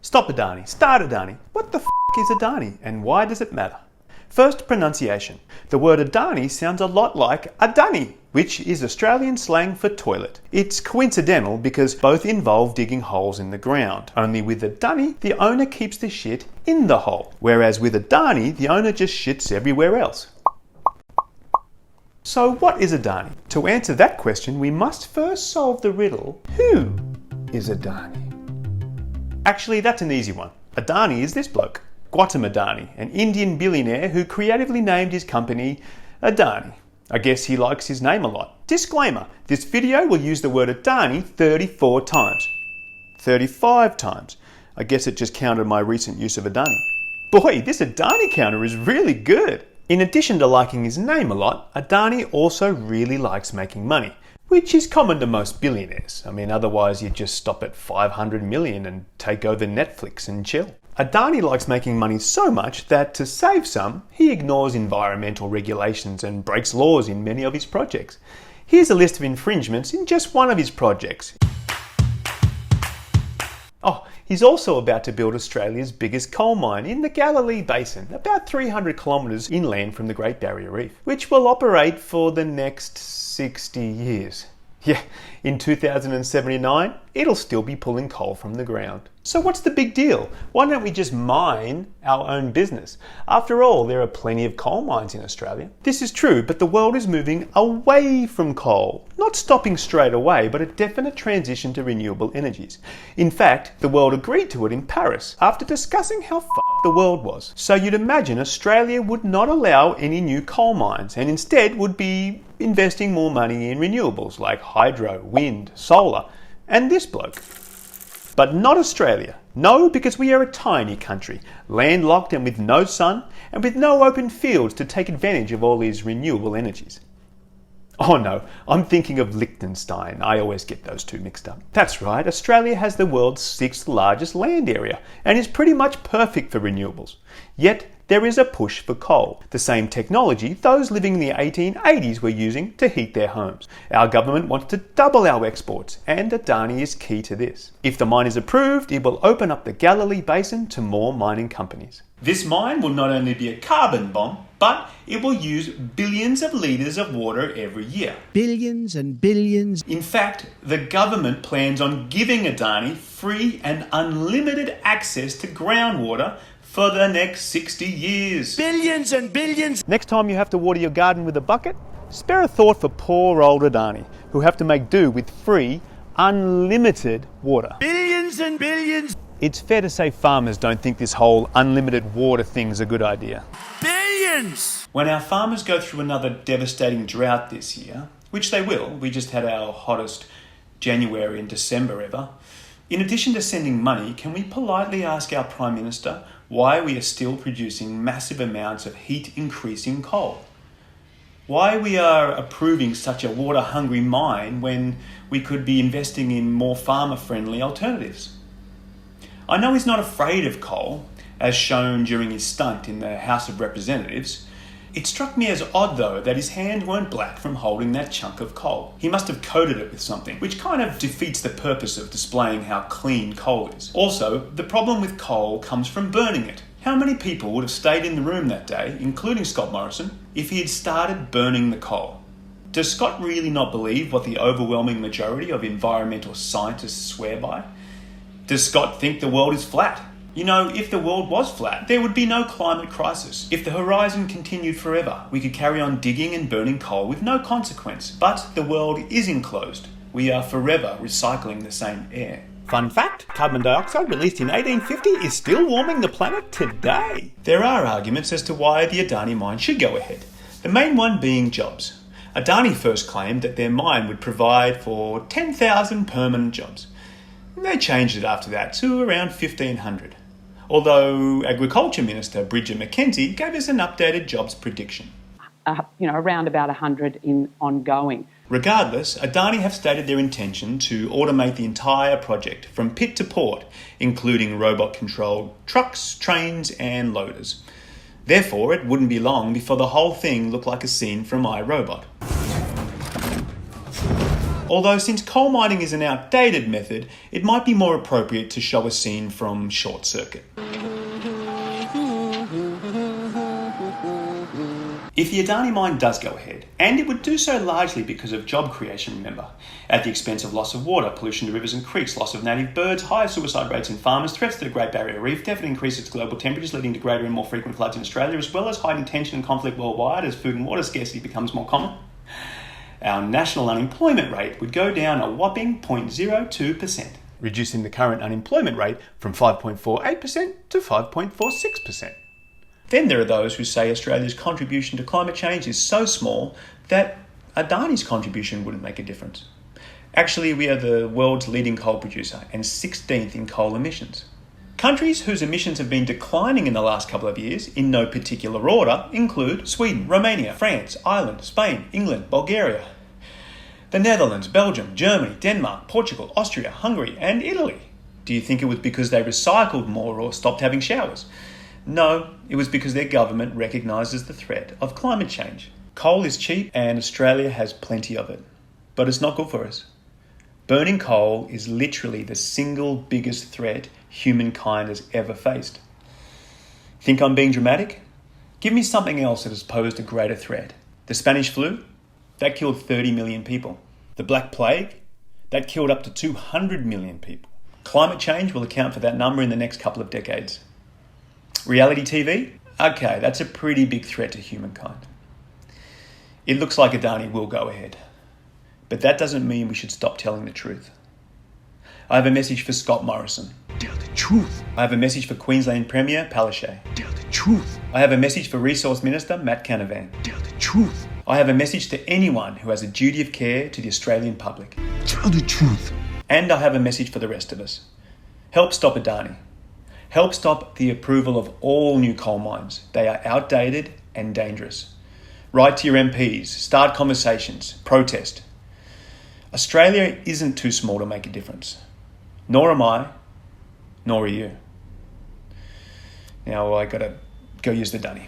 Stop Adani, start Adani. What the f*** is Adani and why does it matter? First, pronunciation. The word Adani sounds a lot like Adani, which is Australian slang for toilet. It's coincidental because both involve digging holes in the ground. Only with Adani, the owner keeps the shit in the hole, whereas with Adani, the owner just shits everywhere else. So what is Adani? To answer that question, we must first solve the riddle, who is Adani? Actually, that's an easy one. Adani is this bloke, Gautam Adani, an Indian billionaire who creatively named his company Adani. I guess he likes his name a lot. Disclaimer, this video will use the word Adani 34 times. 35 times. I guess it just counted my recent use of Adani. Boy, this Adani counter is really good. In addition to liking his name a lot, Adani also really likes making money, which is common to most billionaires. I mean, otherwise you'd just stop at 500 million and take over Netflix and chill. Adani likes making money so much that to save some, he ignores environmental regulations and breaks laws in many of his projects. Here's a list of infringements in just one of his projects. Oh, he's also about to build Australia's biggest coal mine in the Galilee Basin, about 300 kilometres inland from the Great Barrier Reef, which will operate for the next 60 years. Yeah, in 2079, it'll still be pulling coal from the ground. So what's the big deal? Why don't we just mine our own business? After all, there are plenty of coal mines in Australia. This is true, but the world is moving away from coal. Not stopping straight away, but a definite transition to renewable energies. In fact, the world agreed to it in Paris after discussing how f***ed the world was. So you'd imagine Australia would not allow any new coal mines and instead would be investing more money in renewables like hydro, wind, solar, and this bloke. But not Australia. No, because we are a tiny country, landlocked and with no sun, and with no open fields to take advantage of all these renewable energies. Oh no, I'm thinking of Liechtenstein. I always get those two mixed up. That's right, Australia has the world's 6th largest land area and is pretty much perfect for renewables. Yet, there is a push for coal, the same technology those living in the 1880s were using to heat their homes. Our government wants to double our exports, and Adani is key to this. If the mine is approved, it will open up the Galilee Basin to more mining companies. This mine will not only be a carbon bomb, but it will use billions of litres of water every year. Billions and billions. In fact, the government plans on giving Adani free and unlimited access to groundwater for the next 60 years. Billions and billions. Next time you have to water your garden with a bucket, spare a thought for poor old Adani, who have to make do with free, unlimited water. Billions and billions. It's fair to say farmers don't think this whole unlimited water thing's a good idea. Billions! When our farmers go through another devastating drought this year, which they will, we just had our hottest January and December ever, in addition to sending money, can we politely ask our Prime Minister why we are still producing massive amounts of heat-increasing coal? Why we are approving such a water-hungry mine when we could be investing in more farmer-friendly alternatives? I know he's not afraid of coal, as shown during his stunt in the House of Representatives. It struck me as odd, though, that his hands weren't black from holding that chunk of coal. He must have coated it with something, which kind of defeats the purpose of displaying how clean coal is. Also, the problem with coal comes from burning it. How many people would have stayed in the room that day, including Scott Morrison, if he had started burning the coal? Does Scott really not believe what the overwhelming majority of environmental scientists swear by? Does Scott think the world is flat? You know, if the world was flat, there would be no climate crisis. If the horizon continued forever, we could carry on digging and burning coal with no consequence. But the world is enclosed. We are forever recycling the same air. Fun fact, carbon dioxide released in 1850 is still warming the planet today. There are arguments as to why the Adani mine should go ahead. The main one being jobs. Adani first claimed that their mine would provide for 10,000 permanent jobs. They changed it after that to around 1,500. Although Agriculture Minister Bridget McKenzie gave us an updated jobs prediction. Around about 100 in ongoing. Regardless, Adani have stated their intention to automate the entire project from pit to port, including robot-controlled trucks, trains and loaders. Therefore, it wouldn't be long before the whole thing looked like a scene from iRobot. Although since coal mining is an outdated method, it might be more appropriate to show a scene from Short Circuit. If the Adani mine does go ahead, and it would do so largely because of job creation, remember, at the expense of loss of water, pollution to rivers and creeks, loss of native birds, higher suicide rates in farmers, threats to the Great Barrier Reef, definite increases to global temperatures leading to greater and more frequent floods in Australia, as well as heightened tension and conflict worldwide as food and water scarcity becomes more common, our national unemployment rate would go down a whopping 0.02%, reducing the current unemployment rate from 5.48% to 5.46%. Then there are those who say Australia's contribution to climate change is so small that Adani's contribution wouldn't make a difference. Actually, we are the world's leading coal producer and 16th in coal emissions. Countries whose emissions have been declining in the last couple of years, in no particular order, include Sweden, Romania, France, Ireland, Spain, England, Bulgaria, the Netherlands, Belgium, Germany, Denmark, Portugal, Austria, Hungary, and Italy. Do you think it was because they recycled more or stopped having showers? No, it was because their government recognises the threat of climate change. Coal is cheap and Australia has plenty of it, but it's not good for us. Burning coal is literally the single biggest threat humankind has ever faced. Think I'm being dramatic? Give me something else that has posed a greater threat. The Spanish flu? That killed 30 million people. The Black Plague? That killed up to 200 million people. Climate change will account for that number in the next couple of decades. Reality TV? Okay, that's a pretty big threat to humankind. It looks like Adani will go ahead. But that doesn't mean we should stop telling the truth. I have a message for Scott Morrison. Tell the truth. I have a message for Queensland Premier Palaszczuk. Tell the truth. I have a message for Resource Minister Matt Canavan. Tell the truth. I have a message to anyone who has a duty of care to the Australian public. Tell the truth. And I have a message for the rest of us. Help stop Adani. Help stop the approval of all new coal mines. They are outdated and dangerous. Write to your MPs, start conversations, protest. Australia isn't too small to make a difference. Nor am I, nor are you. Now I gotta go use the dunny.